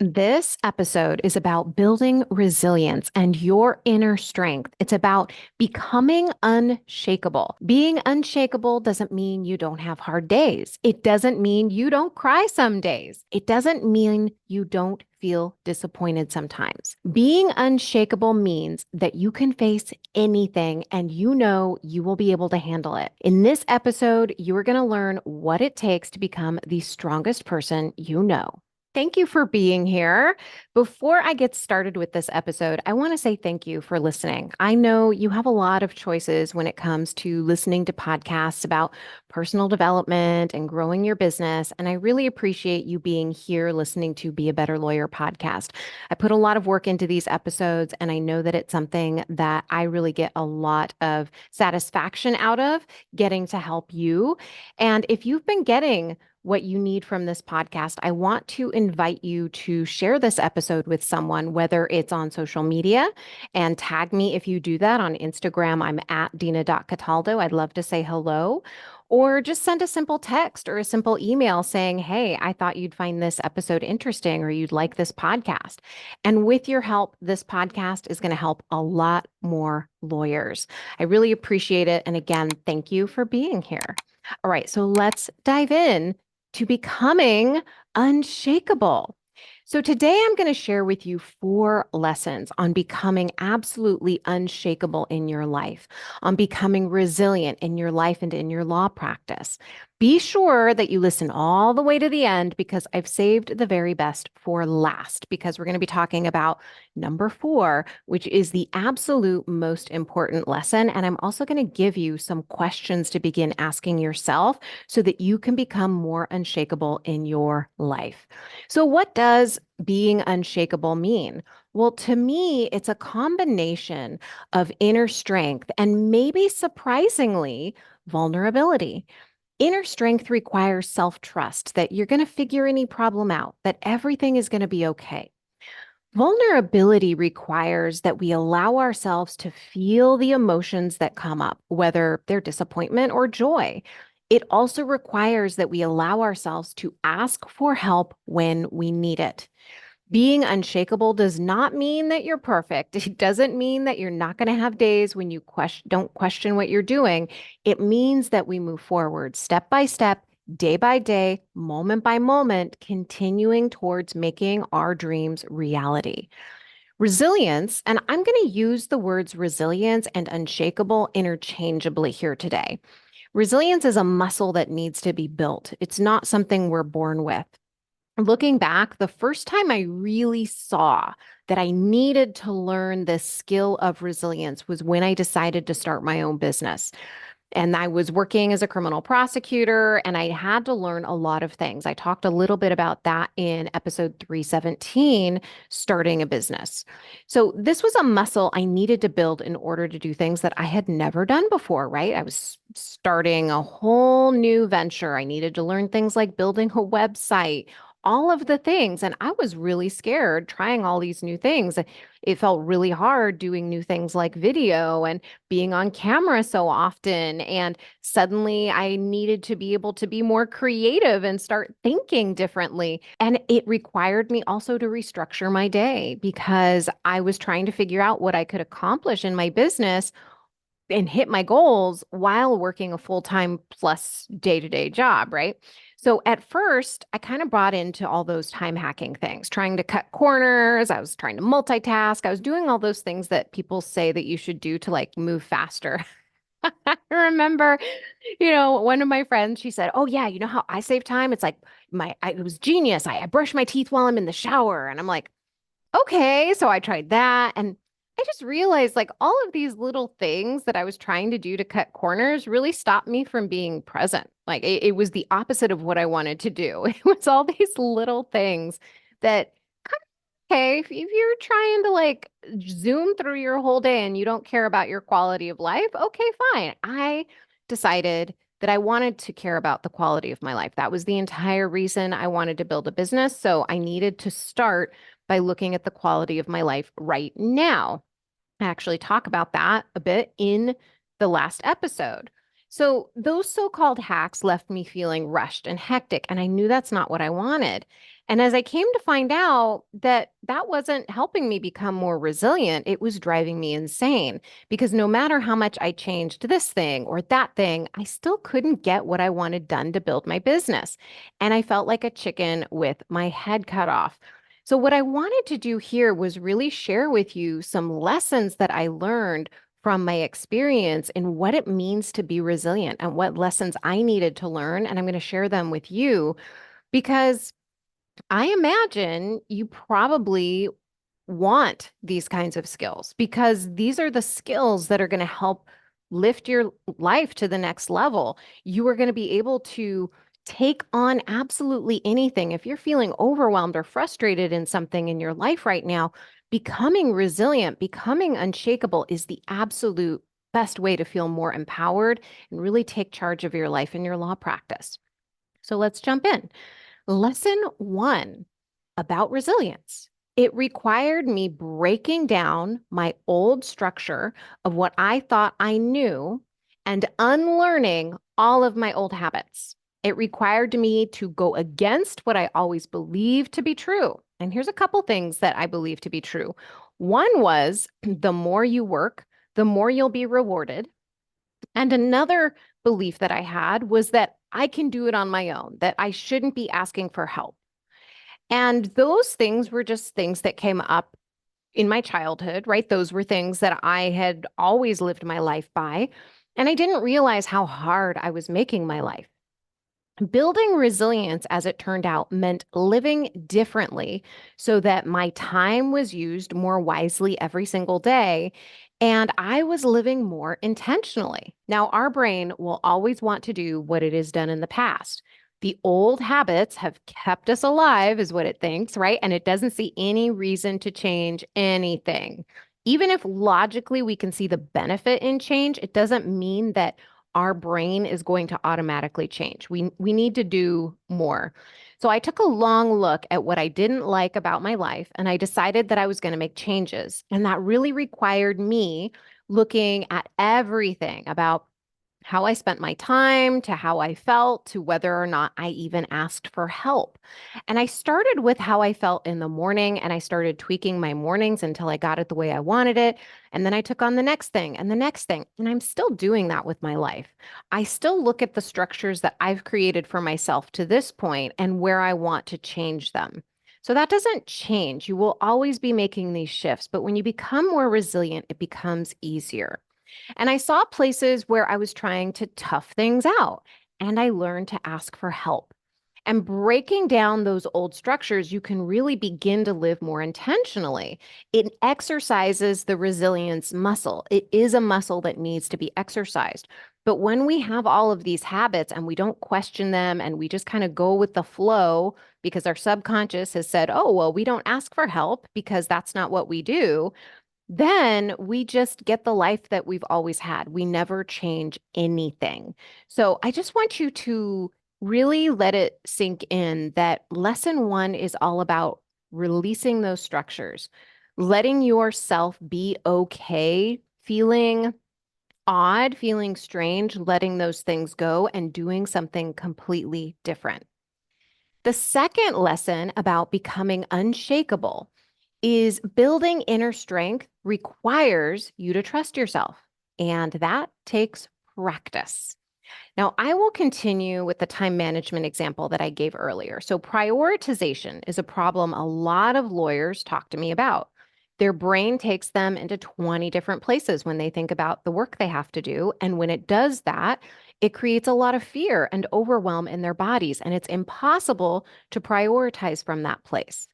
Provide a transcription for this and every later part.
This episode is about building resilience and your inner strength. It's about becoming unshakable. Being unshakable doesn't mean you don't have hard days. It doesn't mean you don't cry some days. It doesn't mean you don't feel disappointed sometimes. Being unshakable means that you can face anything and you know you will be able to handle it. In this episode, you are going to learn what it takes to become the strongest person you know. Thank you for being here. Before I get started with this episode, I want to say thank you for listening. I know you have a lot of choices when it comes to listening to podcasts about personal development and growing your business. And I really appreciate you being here listening to Be a Better Lawyer podcast. I put a lot of work into these episodes, and I know that it's something that I really get a lot of satisfaction out of getting to help you. And if you've been getting what you need from this podcast, I want to invite you to share this episode with someone, whether it's on social media, and tag me if you do that on Instagram. I'm at Dina.Cataldo. I'd love to say hello. Or just send a simple text or a simple email saying, hey, I thought you'd find this episode interesting or you'd like this podcast. And with your help, this podcast is going to help a lot more lawyers. I really appreciate it. And again, thank you for being here. All right, so let's dive in to becoming unshakable. So today I'm going to share with you 4 lessons on becoming absolutely unshakable in your life, on becoming resilient in your life and in your law practice. Be sure that you listen all the way to the end because I've saved the very best for last, because we're going to be talking about number 4, which is the absolute most important lesson. And I'm also going to give you some questions to begin asking yourself so that you can become more unshakable in your life. So what does being unshakable mean? Well, to me, it's a combination of inner strength and maybe surprisingly, vulnerability. Inner strength requires self-trust that you're going to figure any problem out, that everything is going to be okay. Vulnerability requires that we allow ourselves to feel the emotions that come up, whether they're disappointment or joy. It also requires that we allow ourselves to ask for help when we need it. Being unshakable does not mean that you're perfect. It doesn't mean that you're not going to have days when you don't question what you're doing. It means that we move forward step by step, day by day, moment by moment, continuing towards making our dreams reality. Resilience, and I'm going to use the words resilience and unshakable interchangeably here today. Resilience is a muscle that needs to be built. It's not something we're born with. Looking back, the first time I really saw that I needed to learn this skill of resilience was when I decided to start my own business. And I was working as a criminal prosecutor, and I had to learn a lot of things. I talked a little bit about that in episode 317, starting a business. So this was a muscle I needed to build in order to do things that I had never done before, right? I was starting a whole new venture. I needed to learn things like building a website, all of the things. And I was really scared trying all these new things. It felt really hard doing new things like video and being on camera so often. And suddenly I needed to be able to be more creative and start thinking differently. And it required me also to restructure my day because I was trying to figure out what I could accomplish in my business and hit my goals while working a full-time plus day-to-day job, right? So at first, I kind of bought into all those time hacking things, trying to cut corners. I was trying to multitask. I was doing all those things that people say that you should do to like move faster. I remember, one of my friends, she said, oh yeah, you know how I save time? It's like it was genius. I brush my teeth while I'm in the shower. And I'm like, okay. So I tried that. And I just realized like all of these little things that I was trying to do to cut corners really stopped me from being present. Like it was the opposite of what I wanted to do. It was all these little things that, okay, if you're trying to like zoom through your whole day and you don't care about your quality of life, okay, fine. I decided that I wanted to care about the quality of my life. That was the entire reason I wanted to build a business. So I needed to start by looking at the quality of my life right now. I actually talk about that a bit in the last episode. So those so-called hacks left me feeling rushed and hectic, and I knew that's not what I wanted. And as I came to find out that that wasn't helping me become more resilient, it was driving me insane because no matter how much I changed this thing or that thing, I still couldn't get what I wanted done to build my business. And I felt like a chicken with my head cut off. So, what I wanted to do here was really share with you some lessons that I learned from my experience in what it means to be resilient and what lessons I needed to learn. And I'm going to share them with you because I imagine you probably want these kinds of skills because these are the skills that are going to help lift your life to the next level. You are going to be able to take on absolutely anything. If you're feeling overwhelmed or frustrated in something in your life right now, becoming resilient, becoming unshakable is the absolute best way to feel more empowered and really take charge of your life and your law practice. So let's jump in. Lesson one about resilience. It required me breaking down my old structure of what I thought I knew and unlearning all of my old habits. It required me to go against what I always believed to be true. And here's a couple things that I believe to be true. One was the more you work, the more you'll be rewarded. And another belief that I had was that I can do it on my own, that I shouldn't be asking for help. And those things were just things that came up in my childhood, right? Those were things that I had always lived my life by. And I didn't realize how hard I was making my life. Building resilience, as it turned out, meant living differently so that my time was used more wisely every single day. And I was living more intentionally. Now, our brain will always want to do what it has done in the past. The old habits have kept us alive, is what it thinks, right? And it doesn't see any reason to change anything. Even if logically we can see the benefit in change, it doesn't mean that our brain is going to automatically change. We need to do more. So I took a long look at what I didn't like about my life and I decided that I was going to make changes. And that really required me looking at everything about how I spent my time, to how I felt, to whether or not I even asked for help. And I started with how I felt in the morning and I started tweaking my mornings until I got it the way I wanted it. And then I took on the next thing and the next thing. And I'm still doing that with my life. I still look at the structures that I've created for myself to this point and where I want to change them. So that doesn't change. You will always be making these shifts, but when you become more resilient, it becomes easier. And I saw places where I was trying to tough things out, and I learned to ask for help. And breaking down those old structures, you can really begin to live more intentionally. It exercises the resilience muscle. It is a muscle that needs to be exercised. But when we have all of these habits and we don't question them and we just kind of go with the flow because our subconscious has said, oh, well, we don't ask for help because that's not what we do, then we just get the life that we've always had. We never change anything. So I just want you to really let it sink in that lesson one is all about releasing those structures, letting yourself be okay, feeling odd, feeling strange, letting those things go and doing something completely different. The second lesson about becoming unshakable is building inner strength requires you to trust yourself, and that takes practice. Now, I will continue with the time management example that I gave earlier. So, prioritization is a problem a lot of lawyers talk to me about. Their brain takes them into 20 different places when they think about the work they have to do. And when it does that, it creates a lot of fear and overwhelm in their bodies, and it's impossible to prioritize from that place.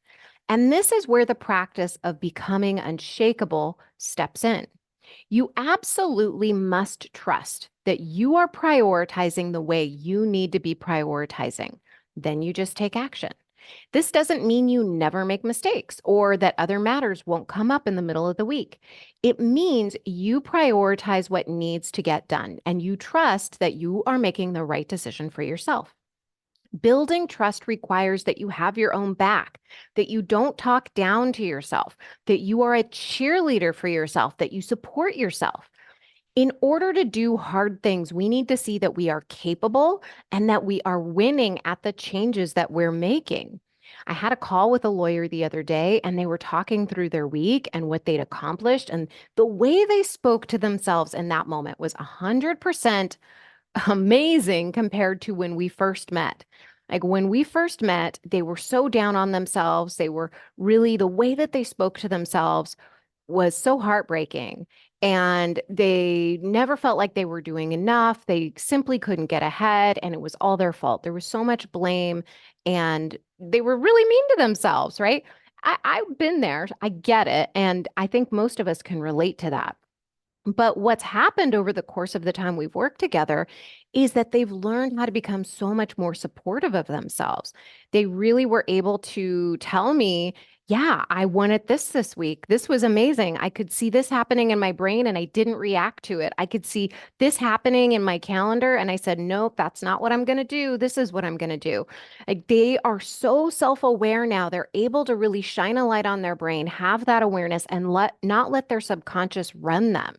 And this is where the practice of becoming unshakable steps in. You absolutely must trust that you are prioritizing the way you need to be prioritizing. Then you just take action. This doesn't mean you never make mistakes or that other matters won't come up in the middle of the week. It means you prioritize what needs to get done and you trust that you are making the right decision for yourself. Building trust requires that you have your own back, that you don't talk down to yourself, that you are a cheerleader for yourself, that you support yourself. In order to do hard things, we need to see that we are capable and that we are winning at the changes that we're making. I had a call with a lawyer the other day, and they were talking through their week and what they'd accomplished. And the way they spoke to themselves in that moment was 100% amazing compared to when we first met. Like when we first met, they were so down on themselves. They were really, the way that they spoke to themselves was so heartbreaking. And they never felt like they were doing enough. They simply couldn't get ahead, and it was all their fault. There was so much blame, and they were really mean to themselves, right? I've been there. I get it. And I think most of us can relate to that. But what's happened over the course of the time we've worked together is that they've learned how to become so much more supportive of themselves. They really were able to tell me, yeah, I wanted this week. This was amazing. I could see this happening in my brain and I didn't react to it. I could see this happening in my calendar and I said, nope, that's not what I'm going to do. This is what I'm going to do. Like they are so self-aware now. They're able to really shine a light on their brain, have that awareness, and not let their subconscious run them.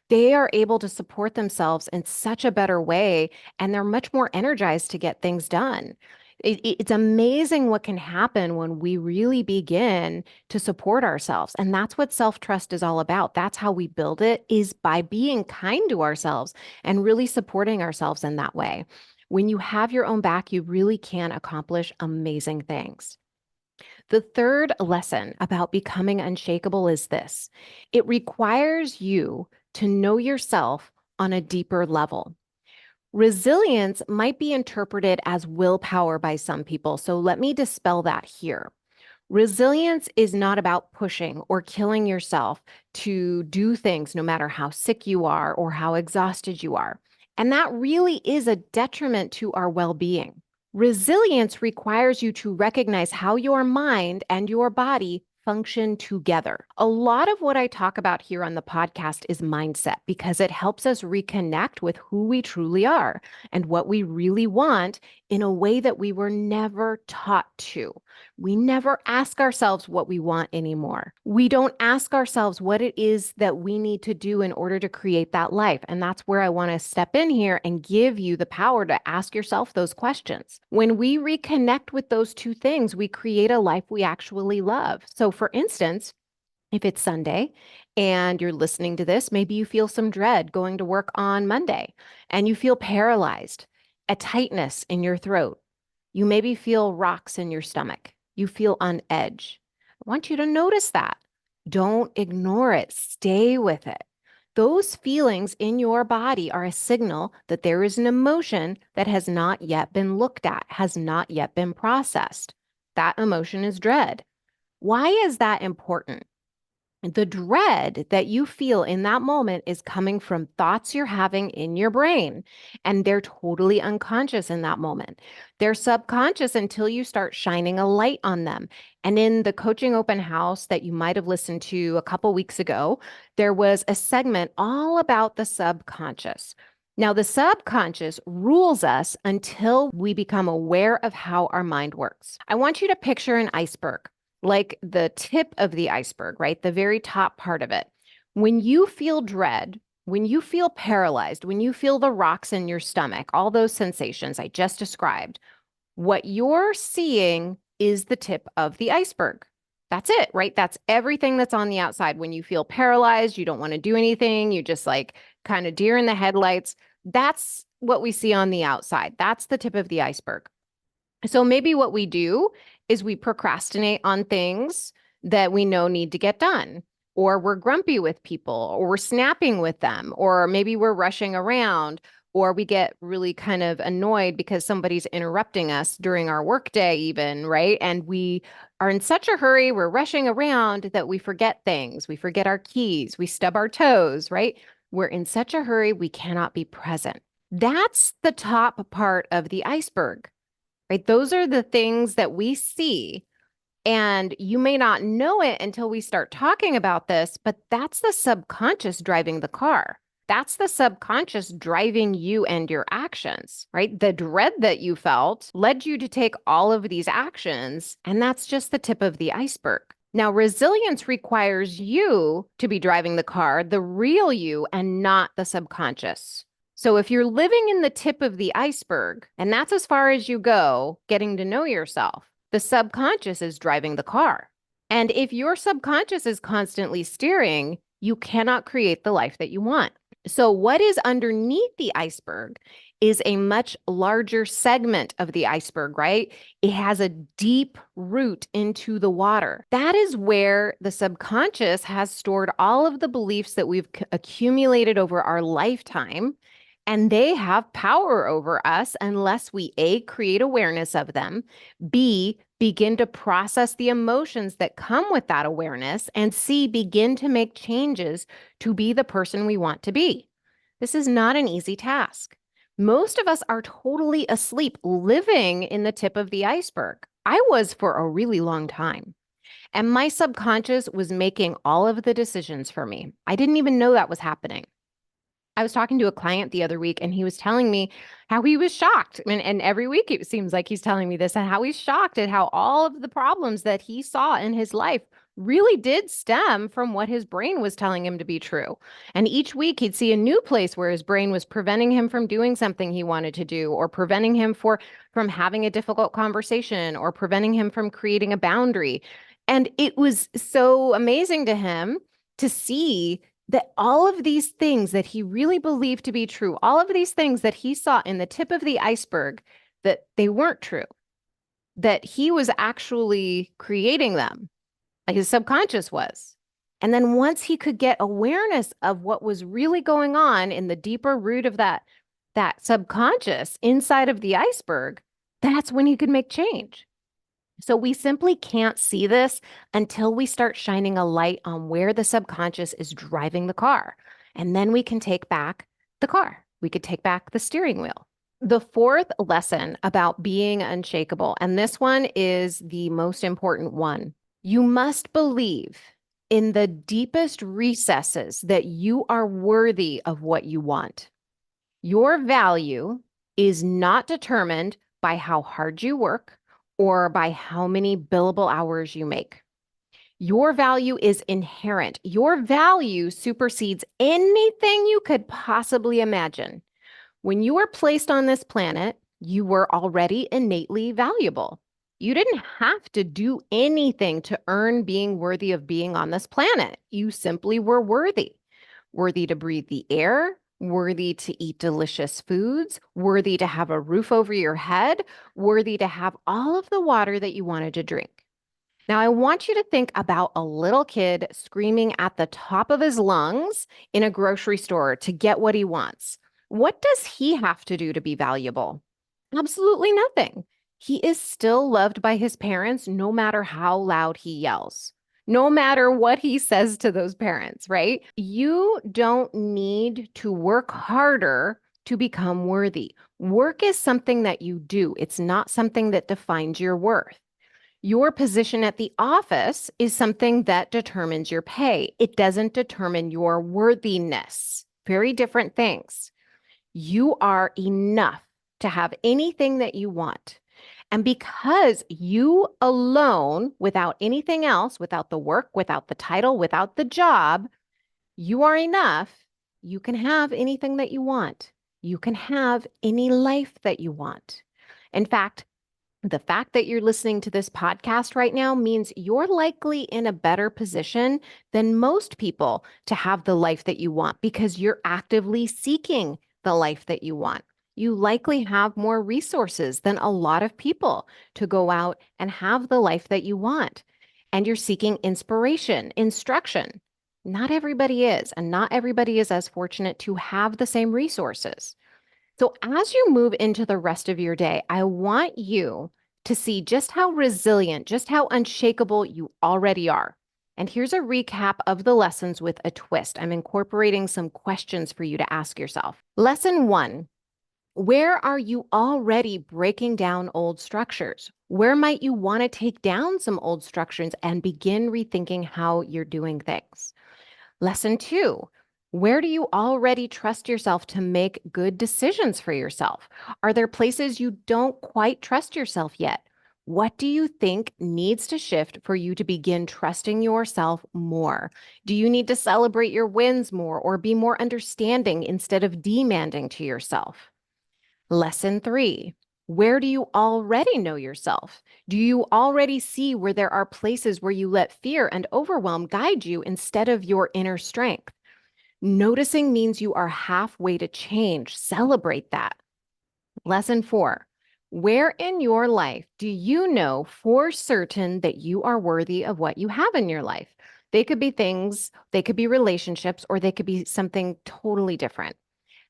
They are able to support themselves in such a better way, and they're much more energized to get things done. It's amazing what can happen when we really begin to support ourselves. And that's what self-trust is all about. That's how we build it, is by being kind to ourselves and really supporting ourselves in that way. When you have your own back, you really can accomplish amazing things. The third lesson about becoming unshakable is this: it requires you to know yourself on a deeper level. Resilience might be interpreted as willpower by some people, so let me dispel that here. Resilience is not about pushing or killing yourself to do things no matter how sick you are or how exhausted you are. And that really is a detriment to our well-being. Resilience requires you to recognize how your mind and your body function together. A lot of what I talk about here on the podcast is mindset because it helps us reconnect with who we truly are and what we really want in a way that we were never taught to. We never ask ourselves what we want anymore. We don't ask ourselves what it is that we need to do in order to create that life. And that's where I want to step in here and give you the power to ask yourself those questions. When we reconnect with those two things, we create a life we actually love. So, for instance, if it's Sunday and you're listening to this, maybe you feel some dread going to work on Monday and you feel paralyzed, a tightness in your throat. You maybe feel rocks in your stomach. You feel on edge. I want you to notice that. Don't ignore it. Stay with it. Those feelings in your body are a signal that there is an emotion that has not yet been looked at, has not yet been processed. That emotion is dread. Why is that important? The dread that you feel in that moment is coming from thoughts you're having in your brain, and they're totally unconscious in that moment. They're subconscious until you start shining a light on them. And in the coaching open house that you might have listened to a couple weeks ago, there was a segment all about the subconscious. Now, the subconscious rules us until we become aware of how our mind works. I want you to picture an iceberg, like the tip of the iceberg, right? The very top part of it. When you feel dread, when you feel paralyzed, when you feel the rocks in your stomach, all those sensations I just described, what you're seeing is the tip of the iceberg. That's it, right? That's everything that's on the outside. When you feel paralyzed, you don't want to do anything, you just like kind of deer in the headlights. That's what we see on the outside. That's the tip of the iceberg. So maybe what we do is we procrastinate on things that we know need to get done, or we're grumpy with people, or we're snapping with them, or maybe we're rushing around, or we get really kind of annoyed because somebody's interrupting us during our workday even, right? And we are in such a hurry, we're rushing around that we forget things. We forget our keys, we stub our toes, right? We're in such a hurry, we cannot be present. That's the top part of the iceberg. Right? Those are the things that we see. And you may not know it until we start talking about this, but that's the subconscious driving the car. That's the subconscious driving you and your actions, right? The dread that you felt led you to take all of these actions, and that's just the tip of the iceberg. Now, resilience requires you to be driving the car, the real you, and not the subconscious. So if you're living in the tip of the iceberg, and that's as far as you go, getting to know yourself, the subconscious is driving the car. And if your subconscious is constantly steering, you cannot create the life that you want. So, what is underneath the iceberg is a much larger segment of the iceberg, right? It has a deep root into the water. That is where the subconscious has stored all of the beliefs that we've accumulated over our lifetime. And they have power over us unless we A, create awareness of them, B, begin to process the emotions that come with that awareness, and C, begin to make changes to be the person we want to be. This is not an easy task. Most of us are totally asleep, living in the tip of the iceberg. I was for a really long time. And my subconscious was making all of the decisions for me. I didn't even know that was happening. I was talking to a client the other week and he was telling me how he was shocked. And every week it seems like he's telling me this, and how he's shocked at how all of the problems that he saw in his life really did stem from what his brain was telling him to be true. And each week he'd see a new place where his brain was preventing him from doing something he wanted to do, or preventing him from having a difficult conversation, or preventing him from creating a boundary. And it was so amazing to him to see that all of these things that he really believed to be true, all of these things that he saw in the tip of the iceberg, that they weren't true, that he was actually creating them, like his subconscious was. And then once he could get awareness of what was really going on in the deeper root of that subconscious inside of the iceberg, that's when he could make change. So we simply can't see this until we start shining a light on where the subconscious is driving the car. And then we can take back the car. We could take back the steering wheel. The fourth lesson about being unshakable, and this one is the most important one. You must believe in the deepest recesses that you are worthy of what you want. Your value is not determined by how hard you work or by how many billable hours you make. Your value is inherent. Your value supersedes anything you could possibly imagine. When you were placed on this planet, you were already innately valuable. You didn't have to do anything to earn being worthy of being on this planet. You simply were worthy. Worthy to breathe the air, worthy to eat delicious foods, worthy to have a roof over your head, worthy to have all of the water that you wanted to drink. Now, I want you to think about a little kid screaming at the top of his lungs in a grocery store to get what he wants. What does he have to do to be valuable? Absolutely nothing. He is still loved by his parents no matter how loud he yells, no matter what he says to those parents, right? You don't need to work harder to become worthy. Work is something that you do. It's not something that defines your worth. Your position at the office is something that determines your pay. It doesn't determine your worthiness. Very different things. You are enough to have anything that you want. And because you alone, without anything else, without the work, without the title, without the job, you are enough, you can have anything that you want. You can have any life that you want. In fact, the fact that you're listening to this podcast right now means you're likely in a better position than most people to have the life that you want, because you're actively seeking the life that you want. You likely have more resources than a lot of people to go out and have the life that you want. And you're seeking inspiration, instruction. Not everybody is, and not everybody is as fortunate to have the same resources. So as you move into the rest of your day, I want you to see just how resilient, just how unshakable you already are. And here's a recap of the lessons with a twist. I'm incorporating some questions for you to ask yourself. Lesson 1, where are you already breaking down old structures? Where might you want to take down some old structures and begin rethinking how you're doing things? Lesson 2, where do you already trust yourself to make good decisions for yourself? Are there places you don't quite trust yourself yet? What do you think needs to shift for you to begin trusting yourself more? Do you need to celebrate your wins more or be more understanding instead of demanding to yourself? Lesson 3. Where do you already know yourself? Do you already see where there are places where you let fear and overwhelm guide you instead of your inner strength? Noticing means you are halfway to change. Celebrate that. Lesson 4. Where in your life do you know for certain that you are worthy of what you have in your life? They could be things, they could be relationships, or they could be something totally different.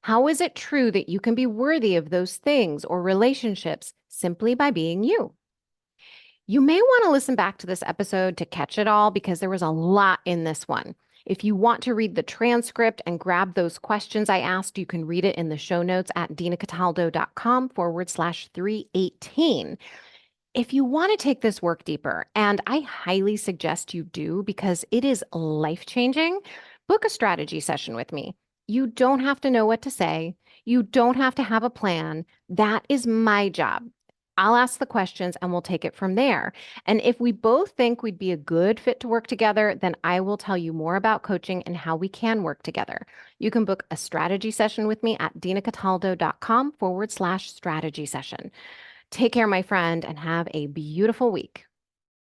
How is it true that you can be worthy of those things or relationships simply by being you? You may want to listen back to this episode to catch it all because there was a lot in this one. If you want to read the transcript and grab those questions I asked, you can read it in the show notes at dinacataldo.com/318. If you want to take this work deeper, and I highly suggest you do because it is life changing, book a strategy session with me. You don't have to know what to say. You don't have to have a plan. That is my job. I'll ask the questions and we'll take it from there. And if we both think we'd be a good fit to work together, then I will tell you more about coaching and how we can work together. You can book a strategy session with me at dinacataldo.com/strategy session. Take care, my friend, and have a beautiful week.